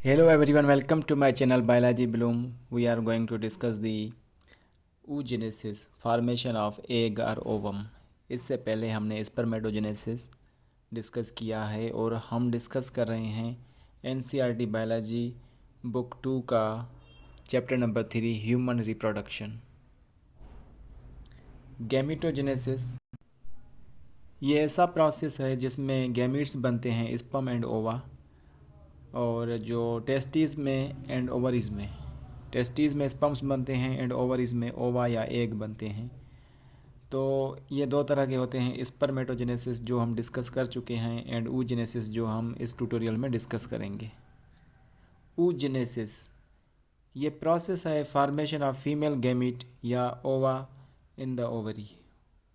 Hello everyone, welcome to my channel Biology Bloom. We are going to discuss the oogenesis, formation of egg or ovum. इससे पहले हमने spermatogenesis discuss किया है और हम discuss कर रहे हैं एनसीईआरटी बायोलॉजी बुक 2 का चैप्टर नंबर 3 ह्यूमन रिप्रोडक्शन। गैमीटोजेनेसिस ये ऐसा प्रोसेस है जिसमें गैमीट्स बनते हैं स्पर्म एंड ओवा, और जो टेस्टिस में एंड ओवरीज में, टेस्टिस में स्पर्म्स बनते हैं एंड ओवरीज में ओवा या एग बनते हैं। तो ये दो तरह के होते हैं, स्पर्मेटोजेनेसिस जो हम डिस्कस कर चुके हैं एंड oogenesis जो हम इस ट्यूटोरियल में डिस्कस करेंगे। oogenesis ये प्रोसेस है फॉर्मेशन ऑफ फीमेल गैमीट या ओवा इन द ओवरी,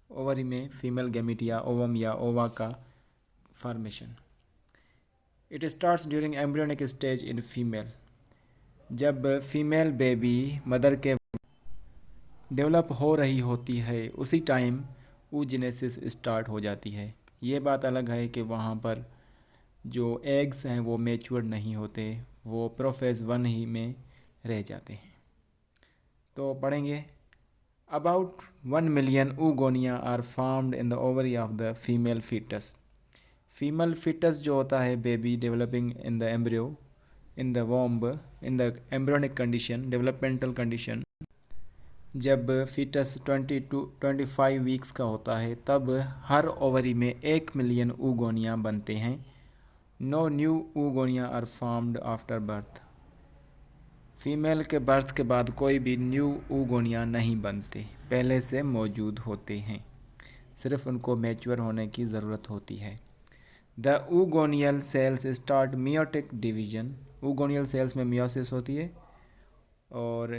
ओवरी में फीमेल गैमीट या ओवम या ओवा का formation. It starts during embryonic stage in female, जब फीमेल बेबी मदर के डेवलप हो रही होती है उसी टाइम oogenesis स्टार्ट हो जाती है। ये बात अलग है कि वहाँ पर जो एग्स हैं वो मैच्योर नहीं होते, वो प्रोफेज 1 ही में रह जाते हैं। तो पढ़ेंगे। About 1 million oogonia are formed in the ovary of the female foetus. Female foetus जो होता है baby developing in the embryo in the womb in the embryonic condition, developmental condition, जब फीटस 20 to 25 वीक्स का होता है तब हर ovary में 1 million oogonia बनते हैं। No new oogonia are formed after birth. Female के बर्थ के बाद कोई भी न्यू oogonia नहीं बनते, पहले से मौजूद होते हैं, सिर्फ उनको मैच्योर होने की ज़रूरत होती है। The oogoneal cells start meiotic division. oogoneal cells में मियोसिस होती है और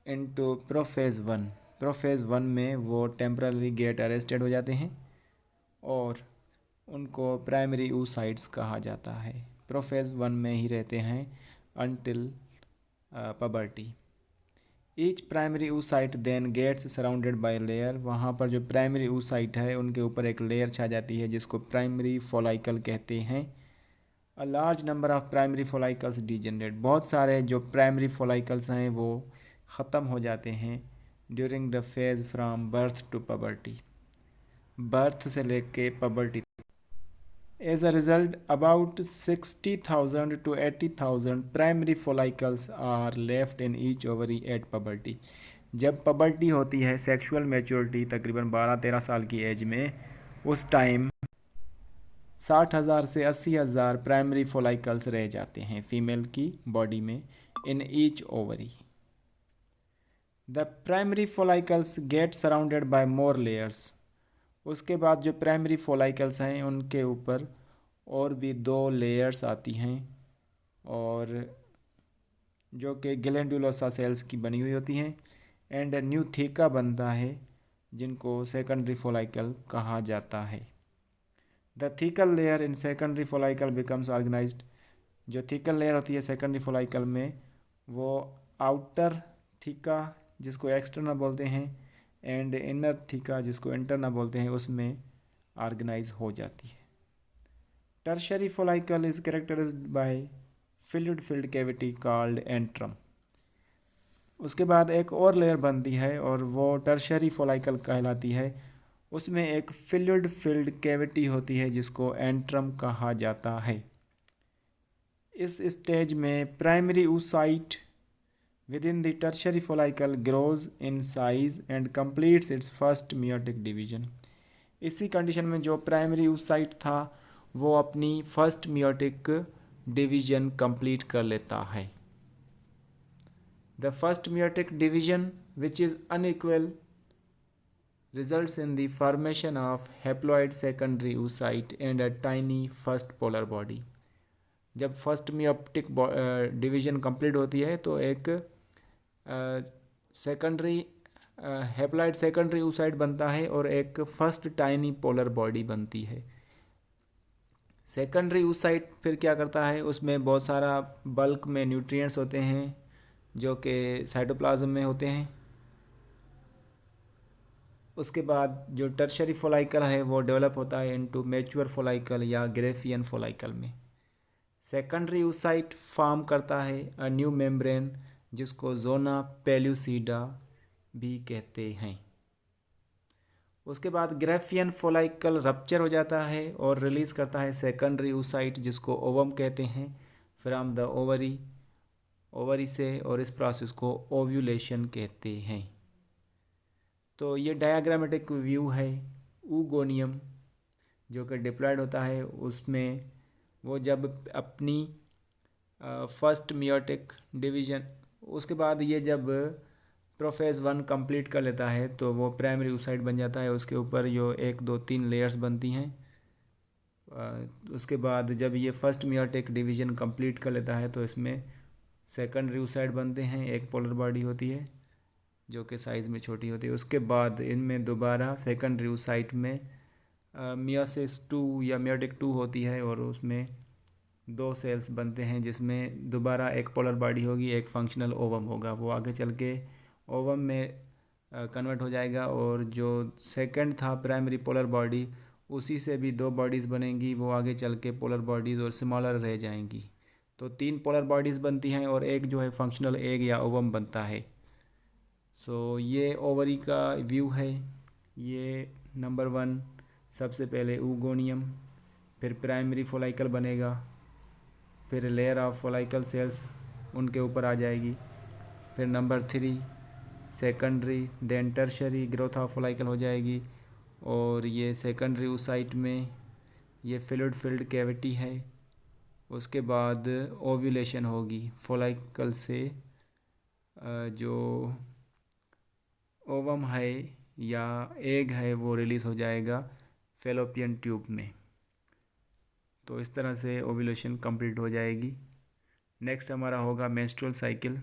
इनटू प्रोफेज 1, प्रोफेज 1 में वो टेम्पररी गेट अरेस्टेड हो जाते हैं और उनको प्राइमरी oocytes कहा जाता है। प्रोफेज 1 में ही रहते हैं until puberty. Each primary oocyte then gets surrounded by layer. वहाँ पर जो प्राइमरी oocyte है उनके ऊपर एक लेयर छा जाती है जिसको प्राइमरी फोलाइकल कहते हैं। A large number of primary follicles degenerate. बहुत सारे जो प्राइमरी फोलाइकल्स हैं वो ख़त्म हो जाते हैं during the phase from birth to puberty, birth से लेके puberty. As a result about 60,000 to 80,000 primary follicles are left in each ovary at puberty. जब पबर्टी होती है, सेक्सुअल मैच्योरिटी तकरीबन 12-13 साल की एज में, उस टाइम 60,000 से 80,000 प्राइमरी फोलाइकल्स रह जाते हैं फीमेल की बॉडी में in each ovary. The primary follicles get surrounded by more layers. उसके बाद जो प्राइमरी फोलाइकल्स हैं उनके ऊपर और भी 2 लेयर्स आती हैं और जो कि ग्लैंडुलोसा सेल्स की बनी हुई होती हैं एंड न्यू थीका बनता है जिनको सेकेंडरी फोलाइकल कहा जाता है। The theca layer in secondary follicle becomes organized. जो थीकल लेयर होती है सेकेंडरी फोलाइकल में वो आउटर थीका जिसको एक्सटर्नल बोलते हैं एंड इनर थीका जिसको इंटरनल बोलते हैं उसमें ऑर्गेनाइज हो जाती है। Tertiary follicle is characterized by fluid filled cavity called antrum. उसके बाद एक और लेयर बनती है और वो टर्शरी फोलाइकल कहलाती है। उसमें एक फ्लूइड फिल्ड कैविटी होती है जिसको एंट्रम कहा जाता है। इस स्टेज में primary oocyte within the tertiary follicle grows in size and completes its first meiotic division। इसी कंडीशन में जो प्राइमरी oocyte था वो अपनी फर्स्ट meiotic डिवीजन कंप्लीट कर लेता है। The first meiotic division which is unequal results in the formation of haploid secondary oocyte and a tiny first polar body। जब फर्स्ट meiotic डिवीजन कंप्लीट होती है तो एक सेकेंडरी हेप्लॉइड सेकेंडरी oocyte बनता है और एक फर्स्ट टाइनी पोलर बॉडी बनती है। सेकेंडरी oocyte फिर क्या करता है, उसमें बहुत सारा बल्क में न्यूट्रिएंट्स होते हैं जो कि साइटोप्लाज्म में होते हैं। उसके बाद जो टर्शरी फोलाइकल है वो डेवलप होता है इनटू मैच्योर फोलाइकल या ग्रेफियन फोलाइकल में। सेकेंडरी oocyte फॉर्म करता है अ न्यू मेम्ब्रेन जिसको जोना पेल्यूसिडा भी कहते हैं। उसके बाद ग्रेफियन फोलाइकल रप्चर हो जाता है और रिलीज़ करता है सेकेंडरी oocyte जिसको ओवम कहते हैं फ्रॉम द ओवरी से, और इस प्रोसेस को ओव्यूलेशन कहते हैं। तो ये डायग्रामेटिक व्यू है ऊगोनियम जो कि डिप्लॉयड होता है, उसमें वो जब अपनी फर्स्ट मियोटिक डिवीजन, उसके बाद ये जब प्रोफेज 1 कंप्लीट कर लेता है तो वो प्राइमरी oocyte बन जाता है। उसके ऊपर जो 1 2 3 लेयर्स बनती हैं। उसके बाद जब ये फर्स्ट मियोटिक डिवीजन कंप्लीट कर लेता है तो इसमें सेकेंडरी oocyte बनते हैं, एक पोलर बॉडी होती है जो कि साइज़ में छोटी होती है। उसके बाद इनमें दोबारा सेकेंडरी oocyte में मियोसिस 2 या मियोटिक 2 होती है और उसमें 2 सेल्स बनते हैं जिसमें दोबारा एक पोलर बॉडी होगी, एक फंक्शनल ओवम होगा। वो आगे चल के ओवम में कन्वर्ट हो जाएगा और जो सेकंड था प्राइमरी पोलर बॉडी उसी से भी 2 बॉडीज़ बनेंगी, वो आगे चल के पोलर बॉडीज़ और स्मॉलर रह जाएंगी। तो 3 पोलर बॉडीज़ बनती हैं और एक जो है फंक्शनल एग या ओवम बनता है। सो ये ओवरी का व्यू है। ये नंबर 1 सबसे पहले ऊगोनियम, फिर प्राइमरी फोलाइकल बनेगा, फिर लेयर ऑफ फोलाइकल सेल्स उनके ऊपर आ जाएगी, फिर number 3 secondary then tertiary growth of follicle हो जाएगी। और ये सेकेंडरी oocyte में ये फ्लूइड फिल्ड कैविटी है। उसके बाद ओव्यूलेशन होगी फोलाइकल से, जो ओवम है या एग है वो रिलीज़ हो जाएगा फेलोपियन ट्यूब में। तो इस तरह से ओव्यूलेशन कंप्लीट हो जाएगी। नेक्स्ट हमारा होगा मेंस्ट्रुअल साइकिल।